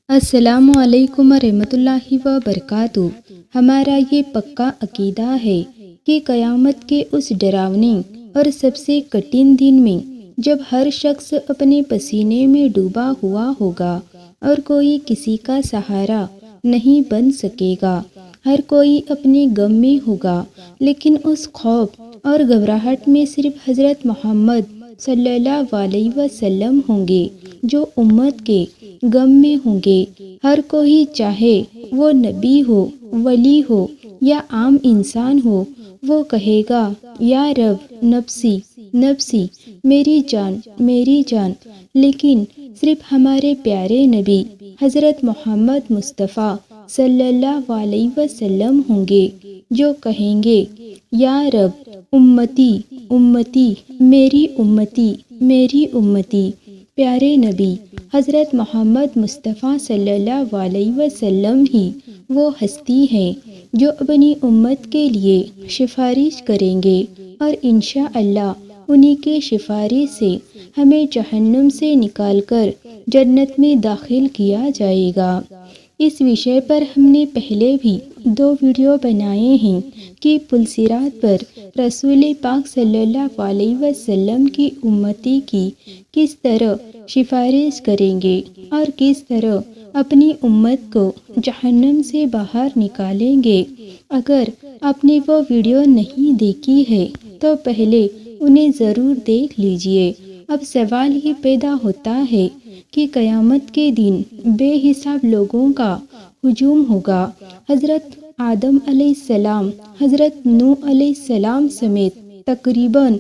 السلام علیکم ورحمۃ اللہ وبرکاتہ۔ ہمارا یہ پکا عقیدہ ہے کہ قیامت کے اس ڈراونے اور سب سے کٹھن دن میں جب ہر شخص اپنے پسینے میں ڈوبا ہوا ہوگا اور کوئی کسی کا سہارا نہیں بن سکے گا، ہر کوئی اپنے غم میں ہوگا، لیکن اس خوف اور گھبراہٹ میں صرف حضرت محمد صلی اللہ علیہ وسلم ہوں گے جو امت کے غم میں ہوں گے۔ ہر کوئی چاہے وہ نبی ہو، ولی ہو یا عام انسان ہو، وہ کہے گا یا رب نفسی نفسی، میری جان، لیکن صرف ہمارے پیارے نبی حضرت محمد مصطفیٰ صلی اللہ علیہ وسلم ہوں گے جو کہیں گے یا رب امتی امتی، میری امتی۔ پیارے نبی حضرت محمد مصطفیٰ صلی اللہ علیہ وسلم ہی وہ ہستی ہیں جو اپنی امت کے لیے سفارش کریں گے، اور انشاءاللہ انہی کے سفارش سے ہمیں جہنم سے نکال کر جنت میں داخل کیا جائے گا۔ اس وشے پر ہم نے پہلے بھی 2 ویڈیو بنائے ہیں کہ پلصراط پر رسول پاک صلی اللہ علیہ وسلم کی امتی کی کس طرح سفارش کریں گے اور کس طرح اپنی امت کو جہنم سے باہر نکالیں گے۔ اگر آپ نے وہ ویڈیو نہیں دیکھی ہے تو پہلے انہیں ضرور دیکھ لیجئے۔ اب سوال یہ پیدا ہوتا ہے کہ قیامت کے دن بے حساب لوگوں کا ہجوم ہوگا۔ حضرت آدم علیہ السلام، حضرت نوح علیہ السلام سمیت تقریباً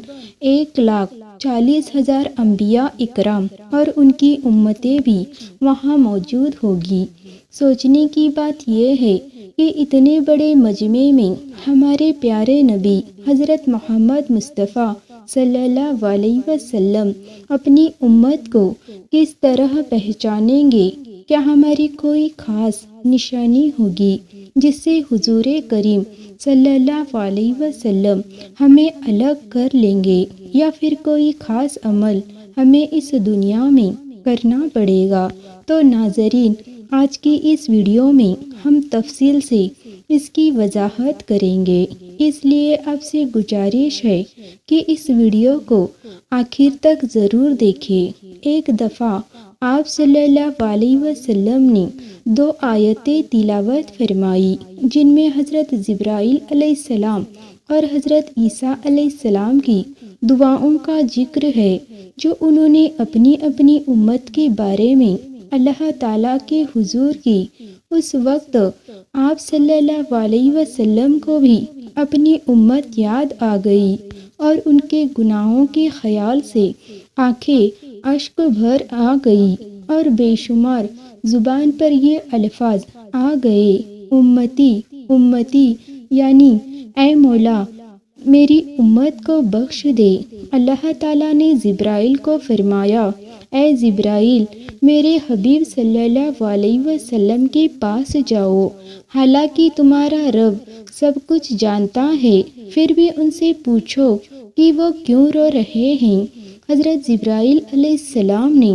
1,40,000 انبیاء اکرام اور ان کی امتیں بھی وہاں موجود ہوگی۔ سوچنے کی بات یہ ہے کہ اتنے بڑے مجمع میں ہمارے پیارے نبی حضرت محمد مصطفیٰ صلی اللہ علیہ وسلم اپنی امت کو کس طرح پہچانیں گے؟ کیا ہماری کوئی خاص نشانی ہوگی جس سے حضور کریم صلی اللہ علیہ وسلم ہمیں الگ کر لیں گے، یا پھر کوئی خاص عمل ہمیں اس دنیا میں کرنا پڑے گا؟ تو ناظرین، آج کی اس ویڈیو میں ہم تفصیل سے اس کی وضاحت کریں گے، اس لیے آپ سے گزارش ہے کہ اس ویڈیو کو آخر تک ضرور دیکھیں۔ ایک دفعہ آپ صلی اللہ علیہ وسلم نے 2 آیتیں تلاوت فرمائی جن میں حضرت جبرائیل علیہ السلام اور حضرت عیسیٰ علیہ السلام کی دعاؤں کا ذکر ہے جو انہوں نے اپنی امت کے بارے میں اللہ تعالیٰ کے حضور کی۔ اس وقت آپ صلی اللہ علیہ وسلم کو بھی اپنی امت یاد آ گئی اور ان کے گناہوں کے خیال سے آنکھیں اشک بھر آ گئی اور بے شمار زبان پر یہ الفاظ آ گئے، امتی امتی، یعنی اے مولا میری امت کو بخش دے۔ اللہ تعالیٰ نے جبرائیل کو فرمایا، اے جبرائیل میرے حبیب صلی اللہ علیہ وسلم کے پاس جاؤ، حالانکہ تمہارا رب سب کچھ جانتا ہے، پھر بھی ان سے پوچھو کہ وہ کیوں رو رہے ہیں۔ حضرت جبرائیل علیہ السلام نے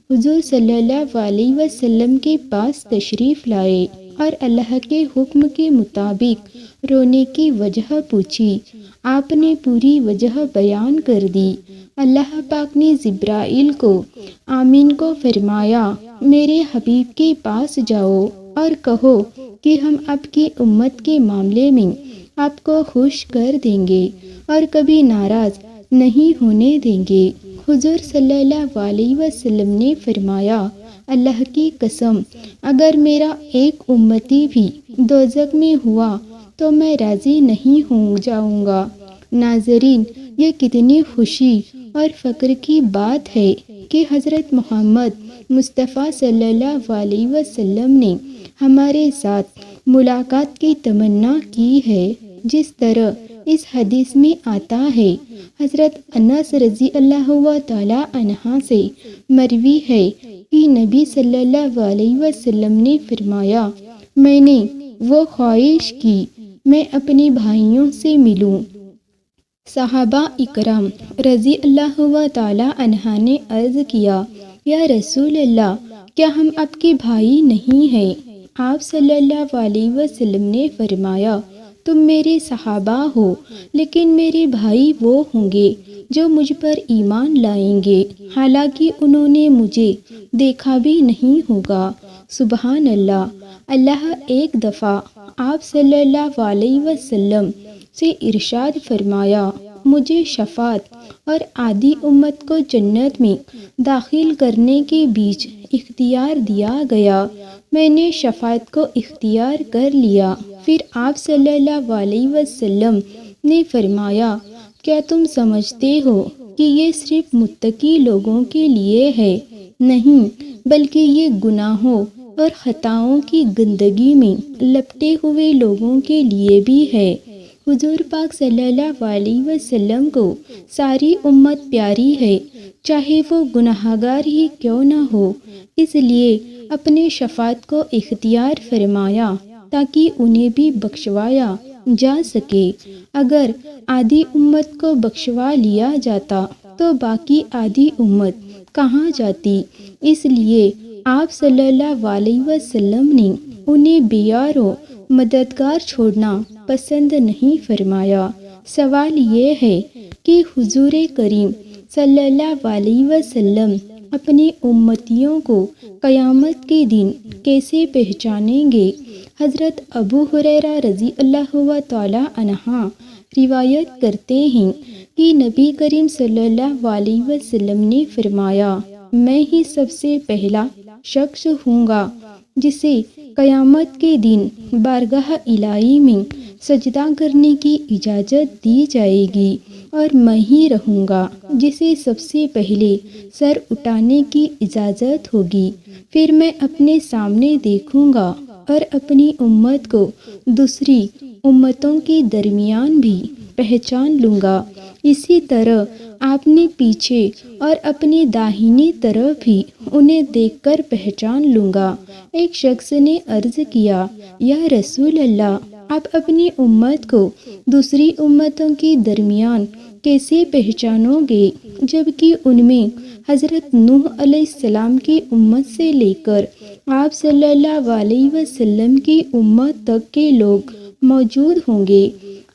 حضور صلی اللہ علیہ وسلم کے پاس تشریف لائے اور اللہ کے حکم کے مطابق رونے کی وجہ پوچھی۔ آپ نے پوری وجہ بیان کر دی۔ اللہ پاک نے جبرائیل کو آمین کو فرمایا، میرے حبیب کے پاس جاؤ اور کہو کہ ہم آپ کی امت کے معاملے میں آپ کو خوش کر دیں گے اور کبھی ناراض نہیں ہونے دیں گے۔ حضور صلی اللہ علیہ وسلم نے فرمایا، اللہ کی قسم اگر میرا ایک امتی بھی دوزخ میں ہوا تو میں راضی نہیں ہو جاؤں گا۔ ناظرین، یہ کتنی خوشی اور فخر کی بات ہے کہ حضرت محمد مصطفیٰ صلی اللہ علیہ وسلم نے ہمارے ساتھ ملاقات کی تمنا کی ہے۔ جس طرح اس حدیث میں آتا ہے، حضرت انس رضی اللہ تعالیٰ عنہ سے مروی ہے کہ نبی صلی اللہ علیہ وسلم نے فرمایا، میں نے وہ خواہش کی میں اپنے بھائیوں سے ملوں۔ صحابہ اکرام رضی اللہ تعالیٰ عنہ نے عرض کیا، یا رسول اللہ، کیا ہم آپ کے بھائی نہیں ہیں؟ آپ صلی اللہ علیہ وسلم نے فرمایا، تم میرے صحابہ ہو، لیکن میرے بھائی وہ ہوں گے جو مجھ پر ایمان لائیں گے، حالانکہ انہوں نے مجھے دیکھا بھی نہیں ہوگا۔ سبحان اللہ۔ اللہ ایک دفعہ آپ صلی اللہ علیہ وسلم سے ارشاد فرمایا، مجھے شفاعت اور آدھی امت کو جنت میں داخل کرنے کے بیچ اختیار دیا گیا، میں نے شفاعت کو اختیار کر لیا۔ پھر آپ صلی اللہ علیہ وسلم نے فرمایا، کیا تم سمجھتے ہو کہ یہ صرف متقی لوگوں کے لیے ہے؟ نہیں، بلکہ یہ گناہوں اور خطاؤں کی گندگی میں لپٹے ہوئے لوگوں کے لیے بھی ہے۔ حضور پاک صلی اللہ علیہ وسلم کو ساری امت پیاری ہے، چاہے وہ گناہگار ہی کیوں نہ ہو، اس لیے اپنے شفاعت کو اختیار فرمایا تاکہ انہیں بھی بخشوایا جا سکے۔ اگر آدھی امت کو بخشوا لیا جاتا تو باقی آدھی امت کہاں جاتی؟ اس لیے آپ صلی اللہ علیہ وسلم نے انہیں بیار و مددگار چھوڑنا پسند نہیں فرمایا۔ سوال یہ ہے کہ حضور کریم صلی اللہ علیہ وسلم اپنی امتیوں کو قیامت کے دن کیسے پہچانیں گے؟ حضرت ابو ہریرہ رضی اللہ تعالی عنہ روایت کرتے ہیں کہ نبی کریم صلی اللہ علیہ وسلم نے فرمایا، میں ہی سب سے پہلا شخص ہوں گا جسے قیامت کے دن بارگاہ الہی میں سجدہ کرنے کی اجازت دی جائے گی، اور میں ہی رہوں گا جسے سب سے پہلے سر اٹھانے کی اجازت ہوگی۔ پھر میں اپنے سامنے دیکھوں گا اور اپنی امت کو دوسری امتوں کے درمیان بھی پہچان لوں گا۔ اسی طرح آپ نے پیچھے اور اپنی داہنی طرف بھی انہیں دیکھ کر پہچان لوں گا۔ ایک شخص نے عرض کیا، یا رسول اللہ، آپ اپنی امت کو دوسری امتوں کے درمیان کیسے پہچانو گے، جبکہ ان میں حضرت نوح علیہ السلام کی امت سے لے کر آپ صلی اللہ علیہ وسلم کی امت تک کے لوگ موجود ہوں گے؟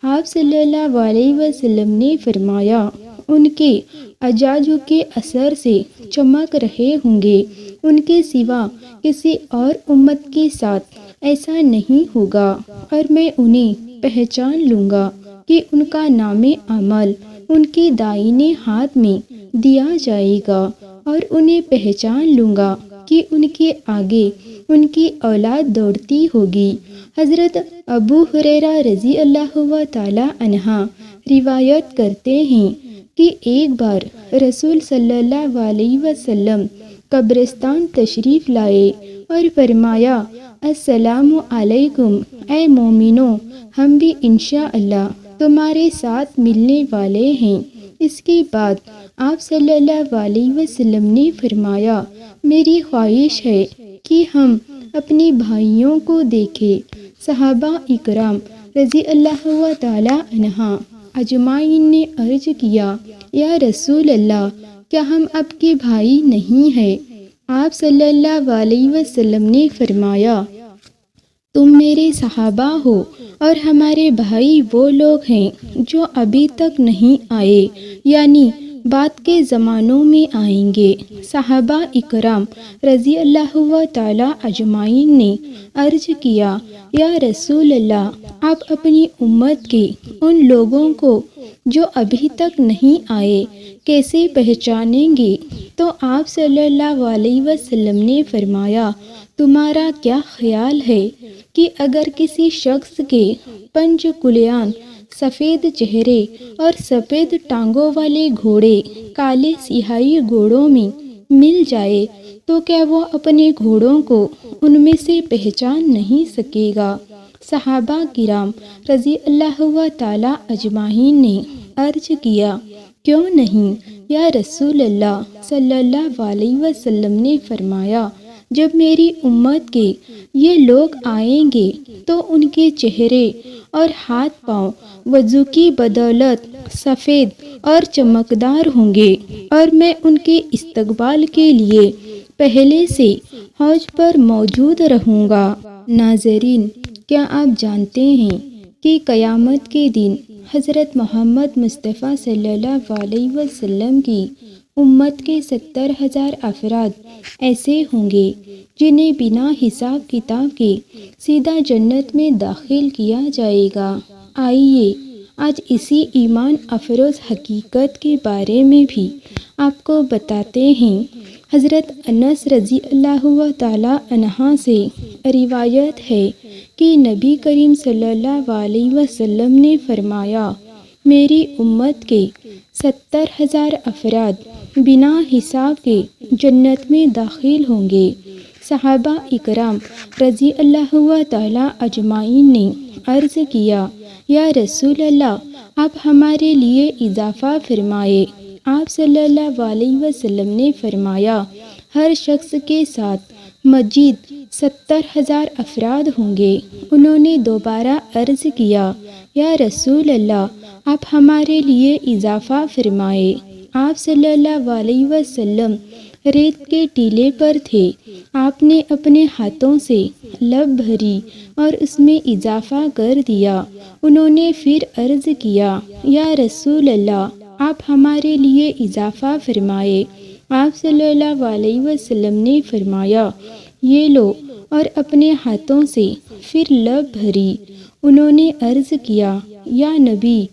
آپ صلی اللہ علیہ وسلم نے فرمایا، ان کے اعجاز کے اثر سے چمک رہے ہوں گے، ان کے سوا کسی اور امت کے ساتھ ایسا نہیں ہوگا، اور میں انہیں پہچان لوں گا کہ ان کا نام عمل ان کے دائیں ہاتھ میں دیا جائے گا، اور انہیں پہچان لوں گا کہ ان کے آگے ان کی اولاد دوڑتی ہوگی۔ حضرت ابو ہریرہ رضی اللہ تعالی عنہ روایت کرتے ہیں کہ ایک بار رسول صلی اللہ علیہ وسلم قبرستان تشریف لائے اور فرمایا، السلام علیکم، اے مومنوں، ہم بھی انشاءاللہ تمہارے ساتھ ملنے والے ہیں۔ اس کے بعد آپ صلی اللہ علیہ وسلم نے فرمایا، میری خواہش ہے کہ ہم اپنے بھائیوں کو دیکھیں۔ صحابہ اکرام رضی اللہ تعالی عنہ اجمعین نے عرض کیا، یا رسول اللہ، کیا ہم آپ کے بھائی نہیں ہیں؟ آپ صلی اللہ علیہ وسلم نے فرمایا، تم میرے صحابہ ہو، اور ہمارے بھائی وہ لوگ ہیں جو ابھی تک نہیں آئے، یعنی بعد کے زمانوں میں آئیں گے۔ صحابہ اکرام رضی اللہ تعالی اجمعین نے عرض کیا، یا رسول اللہ، آپ اپنی امت کے ان لوگوں کو جو ابھی تک نہیں آئے کیسے پہچانیں گے؟ تو آپ صلی اللہ علیہ وسلم نے فرمایا، تمہارا کیا خیال ہے کہ اگر کسی شخص کے پنج کلیان سفید چہرے اور سفید ٹانگوں والے گھوڑے کالے سیاہی گھوڑوں میں مل جائے تو کیا وہ اپنے گھوڑوں کو ان میں سے پہچان نہیں سکے گا؟ صحابہ کرام رضی اللہ تعالی اجمعین نے عرض کیا، کیوں نہیں یا رسول اللہ صلی اللہ علیہ وسلم نے فرمایا، جب میری امت کے یہ لوگ آئیں گے تو ان کے چہرے اور ہاتھ پاؤں وضو کی بدولت سفید اور چمکدار ہوں گے، اور میں ان کے استقبال کے لیے پہلے سے حوض پر موجود رہوں گا۔ ناظرین، کیا آپ جانتے ہیں کہ قیامت کے دن حضرت محمد مصطفیٰ صلی اللہ علیہ وسلم کی امت کے 70,000 افراد ایسے ہوں گے جنہیں بنا حساب کتاب کے سیدھا جنت میں داخل کیا جائے گا۔ آئیے آج اسی ایمان افروز حقیقت کے بارے میں بھی آپ کو بتاتے ہیں۔ حضرت انس رضی اللہ تعالیٰ عنہ سے روایت ہے کہ نبی کریم صلی اللہ علیہ وسلم نے فرمایا، میری امت کے 70,000 افراد بنا حساب کے جنت میں داخل ہوں گے۔ صحابہ اکرام رضی اللہ تعالیٰ اجمعین نے عرض کیا، یا رسول اللہ، آپ ہمارے لیے اضافہ فرمائے۔ آپ صلی اللہ علیہ وسلم نے فرمایا، ہر شخص کے ساتھ مزید 70,000 افراد ہوں گے۔ انہوں نے دوبارہ عرض کیا، یا رسول اللہ، آپ ہمارے لیے اضافہ فرمائے۔ آپ صلی اللہ علیہ وسلم ریت کے ٹیلے پر تھے۔ آپ نے اپنے ہاتھوں سے لب بھری اور اس میں اضافہ کر دیا۔ انہوں نے پھر عرض کیا، یا رسول اللہ، آپ ہمارے لیے اضافہ فرمائے۔ آپ صلی اللہ علیہ وسلم نے فرمایا، یہ لو، اور اپنے ہاتھوں سے پھر لب بھری۔ انہوں نے عرض کیا، یا نبی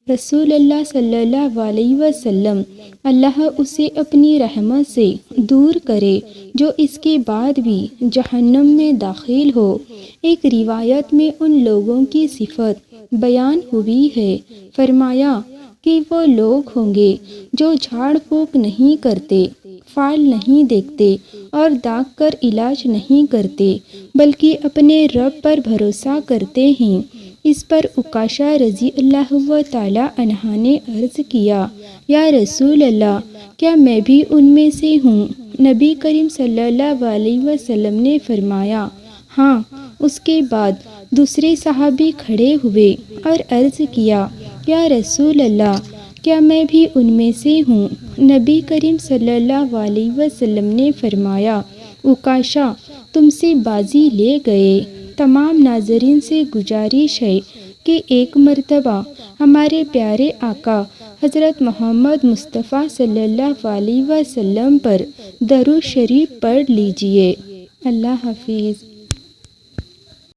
رسول اللہ صلی اللہ علیہ وسلم، اللہ اسے اپنی رحمت سے دور کرے جو اس کے بعد بھی جہنم میں داخل ہو۔ ایک روایت میں ان لوگوں کی صفت بیان ہوئی ہے، فرمایا کہ وہ لوگ ہوں گے جو جھاڑ پھونک نہیں کرتے، فال نہیں دیکھتے اور داغ کر علاج نہیں کرتے، بلکہ اپنے رب پر بھروسہ کرتے ہیں۔ اس پر عکاشہ رضی اللہ تعالیٰ عنہ نے عرض کیا، یا رسول اللہ، کیا میں بھی ان میں سے ہوں؟ نبی کریم صلی اللہ علیہ وسلم نے فرمایا، ہاں۔ اس کے بعد دوسرے صحابی کھڑے ہوئے اور عرض کیا، یا رسول اللہ، کیا میں بھی ان میں سے ہوں؟ نبی کریم صلی اللہ علیہ وسلم نے فرمایا، عکاشہ، تم سے بازی لے گئے۔ تمام ناظرین سے گزارش ہے کہ ایک مرتبہ ہمارے پیارے آقا حضرت محمد مصطفیٰ صلی اللہ علیہ وسلم پر درود شریف پڑھ لیجئے۔ اللہ حافظ۔